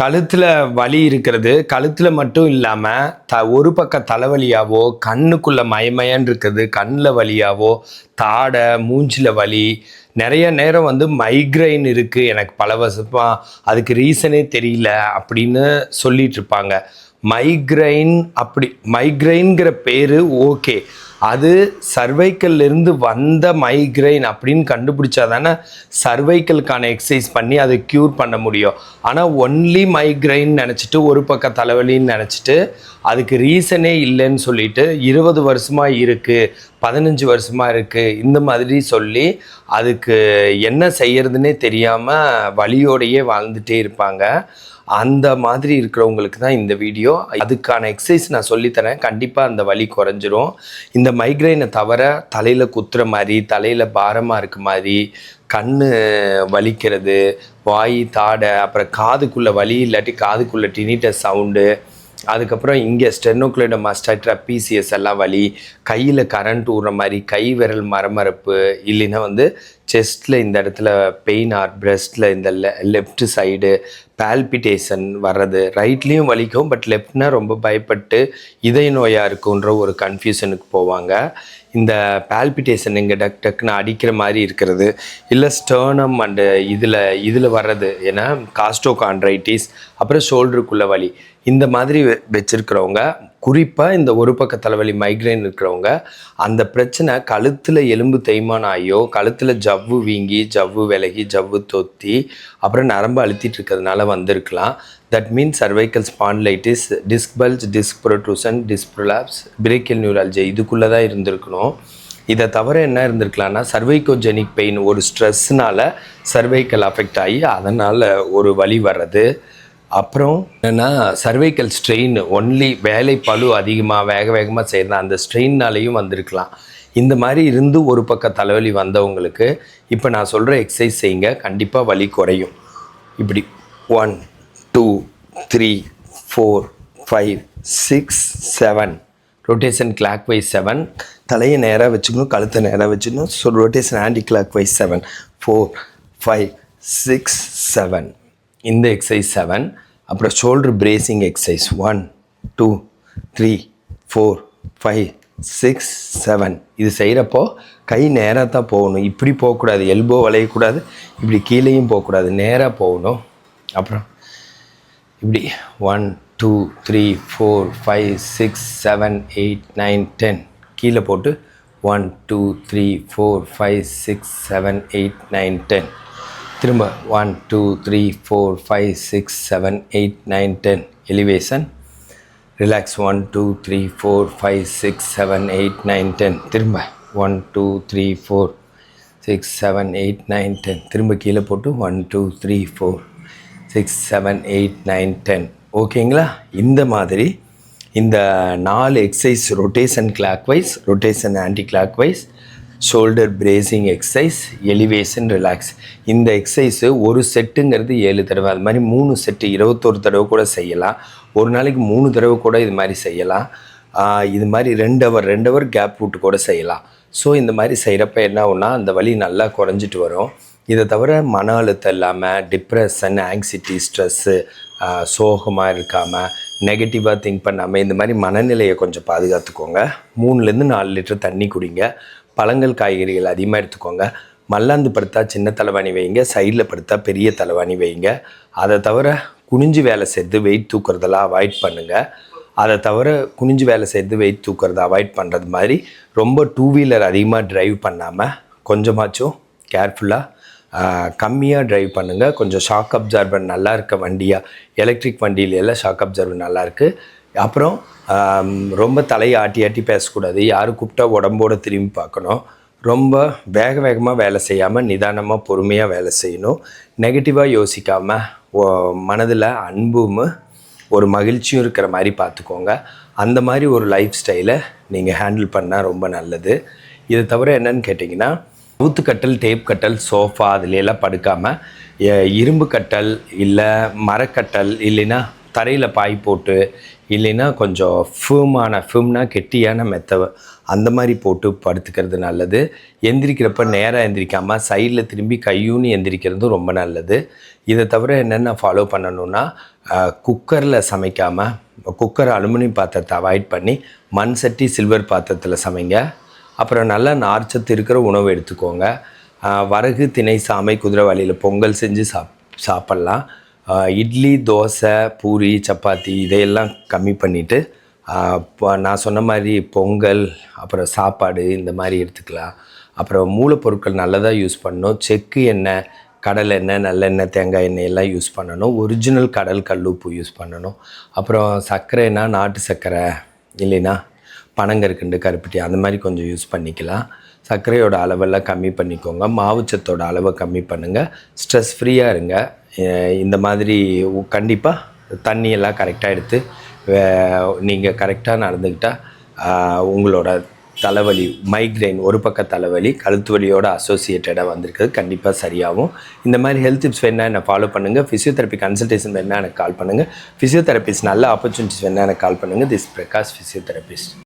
கழுத்தில் வலி இருக்கிறது, கழுத்தில் மட்டும் இல்லாமல் ஒரு பக்கம் தலைவலியாவோ, கண்ணுக்குள்ளே மயமயன்னு இருக்குது, கண்ணில் வலியாவோ, தாடை மூஞ்சில் வலி, நிறைய நேரம் மைக்ரைன் இருக்குது, எனக்கு பல வருஷமாக அதுக்கு ரீசனே தெரியல அப்படின்னு சொல்லிட்டு இருப்பாங்க. மைக்ரைன்கிற பேர் ஓகே, அது சர்வைக்கல்லிருந்து வந்த மைக்ரைன் அப்படின்னு கண்டுபிடிச்சா தானே சர்வைக்கலுக்கான எக்ஸசைஸ் பண்ணி அதை க்யூர் பண்ண முடியும். ஆனால் ஒன்லி மைக்ரைன் நினச்சிட்டு ஒரு பக்கம் தலைவலின்னு நினச்சிட்டு அதுக்கு ரீசனே இல்லைன்னு சொல்லிட்டு 20 வருஷமாக இருக்குது, 15 வருஷமாக இருக்குது, இந்த மாதிரி சொல்லி அதுக்கு என்ன செய்யறதுன்னே தெரியாமல் வலியோடையே வாழ்ந்துகிட்டே இருப்பாங்க. அந்த மாதிரி இருக்கிறவங்களுக்கு தான் இந்த வீடியோ. அதுக்கான எக்ஸசைஸ் நான் சொல்லித்தரேன், கண்டிப்பாக அந்த வலி குறைஞ்சிரும். இந்த மைக்ரைனை தவிர தலையில் குத்துற மாதிரி, தலையில் பாரமாக இருக்க மாதிரி, கண் வலிக்கிறது, வாய் தாடை, அப்புறம் காதுக்குள்ளே வலி இல்லாட்டி காதுக்குள்ளே டினிட்டஸ் சவுண்டு, அதுக்கப்புறம் இங்கே ஸ்டெர்னோக்ளைடோமாஸ்டைட்டிஸ் ட்ரப்பீசியஸ் எல்லாம் வலி, கையில் கரண்ட் ஊடுற மாதிரி, கை விரல் மரமரப்பு, இல்லைன்னா செஸ்ட்டில் இந்த இடத்துல பெயின் ஆர் பிரெஸ்ட்டில் இந்த லெஃப்ட் சைடு பால்பிட்டேஷன் வர்றது. ரைட்லேயும் வலிக்கும், பட் லெஃப்ட்னா ரொம்ப பயப்பட்டு இதய நோயாக இருக்குன்ற ஒரு கன்ஃபியூஷனுக்கு போவாங்க. இந்த பால்பிட்டேஷன் இங்கே டக்குன்னு அடிக்கிற மாதிரி இருக்கிறது, இல்லை ஸ்டர்னம் அண்டு இதில் வர்றது, ஏன்னா காஸ்டோகாண்ட்ரைட்டிஸ், அப்புறம் ஷோல்டருக்குள்ளே வலி, இந்த மாதிரி வச்சுருக்கிறவங்க, குறிப்பாக இந்த ஒரு பக்க தலைவலி மைக்ரைன் இருக்கிறவங்க, அந்த பிரச்சனை கழுத்தில் எலும்பு தேய்மானம் ஆகியோ, கழுத்தில் ஜவ்வு வீங்கி, ஜவ்வு விலகி, ஜவ்வு தொத்தி, அப்புறம் நரம்பு அழுத்திட்டு இருக்கிறதுனால வந்திருக்கலாம். That means cervical spondylitis, disk bulge, disk protrusion, disk prolapse, brachial neurology, இதுக்குள்ளே தான் இருந்திருக்கணும். இதை தவிர என்ன இருந்திருக்கலாம்னா சர்வைக்கோஜெனிக் பெயின், ஒரு ஸ்ட்ரெஸ்னால் சர்வைக்கல் அஃபெக்ட் ஆகி அதனால் ஒரு வலி வர்றது. அப்புறம் என்னென்னா சர்வைக்கல் ஸ்ட்ரெயின், ஒன்லி வேலை பளு அதிகமாக வேகமாக செய்கிறது, அந்த ஸ்ட்ரெயின்னாலேயும் வந்திருக்கலாம். இந்த மாதிரி இருந்து ஒரு பக்கம் தலைவலி வந்தவங்களுக்கு இப்போ நான் சொல்கிற எக்ஸசைஸ் செய்யுங்க, கண்டிப்பாக வலி குறையும். இப்படி 1 2 3 4 5 6 7 ரொட்டேஷன் கிளாக் வைஸ் 7, தலையை நேராக வச்சுக்கணும், கழுத்தை நேராக வச்சுக்கணும். So rotation anti clockwise 7 4 5 6 7, இந்த எக்ஸசைஸ் 7. அப்புறம் ஷோல்டர் பிரேசிங் எக்ஸசைஸ் 1 2 3 4 5 6 7. இது செய்கிறப்போ கை நேராக தான் போகணும், இப்படி போகக்கூடாது, எல்போ வளையக்கூடாது, இப்படி கீழேயும் போகக்கூடாது, நேராக போகணும். அப்புறம் இப்படி 1 2 3 4 5 6 7 8 9 10, கீழே போட்டு 1 2 3 4 5 6 7 8 9 10, திரும்ப 1 2 3 4 5 6 7 8 9 10, எலிவேஷன், ரிலாக்ஸ் 1 2 3 4 5 6 7 8 9 10, திரும்ப 1 2 3 4 6 7 8 9 10, திரும்ப கீழே போட்டு 1 2 3 4 6 7 8 9 10. ஓகேங்களா? இந்த மாதிரி இந்த 4 exercise, rotation clockwise, rotation anti clockwise, shoulder bracing exercise, elevation, relax, இந்த எக்ஸசைஸு ஒரு செட்டுங்கிறது 7 தடவை, அது மாதிரி 3 செட்டு 21 தடவை கூட செய்யலாம். ஒரு நாளைக்கு 3 தடவை கூட இது மாதிரி செய்யலாம். இது மாதிரி 2 ஹவர் கேப் விட்டு கூட செய்யலாம். ஸோ இந்த மாதிரி செய்கிறப்ப என்ன ஆகும்னா அந்த வலி நல்லா குறைஞ்சிட்டு வரும். இதை தவிர மன அழுத்தம் இல்லாமல், டிப்ரெஷன், ஆங்ஸைட்டி, ஸ்ட்ரெஸ்ஸு, சோகமாக இருக்காமல், நெகட்டிவாக திங்க் பண்ணாமல், இந்த மாதிரி மனநிலையை கொஞ்சம் பாதுகாத்துக்கோங்க. 3லேருந்து 4 லிட்டர் தண்ணி குடிங்க. பழங்கள் காய்கறிகள் அதிகமாக எடுத்துக்கோங்க. மல்லாந்து படுத்தா சின்ன தலைவாணி வைங்க, சைடில் படுத்தா பெரிய தலைவாணி வைங்க. அதை தவிர குனிஞ்சு வேலை செய்து வெயிட் தூக்குறதெல்லாம் அவாய்ட் பண்ணுங்கள். அதை தவிர குனிஞ்சு வேலை செய்து வெயிட் தூக்குறதை அவாய்ட் பண்ணுறது மாதிரி ரொம்ப 2 வீலர் அதிகமாக ட்ரைவ் பண்ணாமல் கொஞ்சமாச்சும் கேர்ஃபுல்லாக கம்மியாக ட்ரைவ் பண்ணுங்கள். கொஞ்சம் ஷாக் அப்சார்பர் நல்லா இருக்க வண்டியாக, எலக்ட்ரிக் வண்டியிலெல்லாம் ஷாக் அப்சார்பர் நல்லாயிருக்கு. அப்புறம் ரொம்ப தலையை ஆட்டி பேசக்கூடாது, யாரும் கூப்பிட்டா உடம்போடு திரும்பி பார்க்கணும். ரொம்ப வேகமாக வேலை செய்யாமல் நிதானமாக பொறுமையாக வேலை செய்யணும். நெகட்டிவாக யோசிக்காமல் மனதில் அன்பும் ஒரு மகிழ்ச்சியும் இருக்கிற மாதிரி பார்த்துக்கோங்க. அந்த மாதிரி ஒரு லைஃப் ஸ்டைலை நீங்கள் ஹேண்டில் பண்ணால் ரொம்ப நல்லது. இதை தவிர என்னன்னு கேட்டிங்கன்னா, ஊத்துக்கட்டல், டேப் கட்டல், சோஃபா அதுலையெல்லாம் படுக்காமல் இரும்பு கட்டல், இல்லை மரக்கட்டல், இல்லைன்னா தரையில் பாய் போட்டு, இல்லைன்னா கொஞ்சம் ஃபிம்னா கெட்டியான மெத்தவை அந்த மாதிரி போட்டு படுத்துக்கிறது நல்லது. எந்திரிக்கிறப்ப நேராக எந்திரிக்காமல் சைடில் திரும்பி கையூன்னு எந்திரிக்கிறதும் ரொம்ப நல்லது. இதை தவிர என்னென்ன ஃபாலோ பண்ணணுன்னா, குக்கரில் சமைக்காமல் குக்கர் அலுமினியம் பாத்திரத்தை அவாய்ட் பண்ணி மண் சட்டி சில்வர் பாத்திரத்தில் சமைங்க. அப்புறம் நல்லா நார்ச்சத்து இருக்கிற உணவு எடுத்துக்கோங்க. வரகு திணை சாமை குதிரைவாலியில் பொங்கல் செஞ்சு சாப்பிட்லாம். இட்லி தோசை பூரி சப்பாத்தி இதையெல்லாம் கம்மி பண்ணிவிட்டு நான் சொன்ன மாதிரி பொங்கல் அப்புறம் சாப்பாடு இந்த மாதிரி எடுத்துக்கலாம். அப்புறம் மூலப்பொருட்கள் நல்லதாக யூஸ் பண்ணணும். செக்கு எண்ணெய் கடல் எண்ணெய் நல்லெண்ணெய் தேங்காய் எண்ணெய் எல்லாம் யூஸ் பண்ணணும். ஒரிஜினல் கடல் கல்லுப்பு யூஸ் பண்ணணும். அப்புறம் சர்க்கரைனா நாட்டு சர்க்கரை இல்லைன்னா பனங்கற்கண்டு கருப்பட்டி அந்த மாதிரி கொஞ்சம் யூஸ் பண்ணிக்கலாம். சர்க்கரையோட அளவெல்லாம் கம்மி பண்ணிக்கோங்க. மாவுச்சத்தோட அளவை கம்மி பண்ணுங்கள். ஸ்ட்ரெஸ் ஃப்ரீயாக இருங்க. இந்த மாதிரி கண்டிப்பாக தண்ணியெல்லாம் கரெக்டாக எடுத்து நீங்கள் கரெக்டாக நடந்துக்கிட்டால் உங்களோட தலைவலி மைக்ரைன் ஒரு பக்க தலைவலி கழுத்து வலியோட அசோசியேட்டடாக வந்திருக்கிறது கண்டிப்பாக சரியாகும். இந்த மாதிரி ஹெல்த் டிப்ஸ் வேணால் என்னை ஃபாலோ பண்ணுங்கள். ஃபிசியோதெரப்பி கன்சல்டேஷன் வேணால் எனக்கு கால் பண்ணுங்கள். ஃபிசியோதெரபிஸ்ட் நல்ல ஆப்பர்ச்சுனிட்டிஸ் வேணால் எனக்கு கால் பண்ணுங்கள். This Prakash physiotherapist.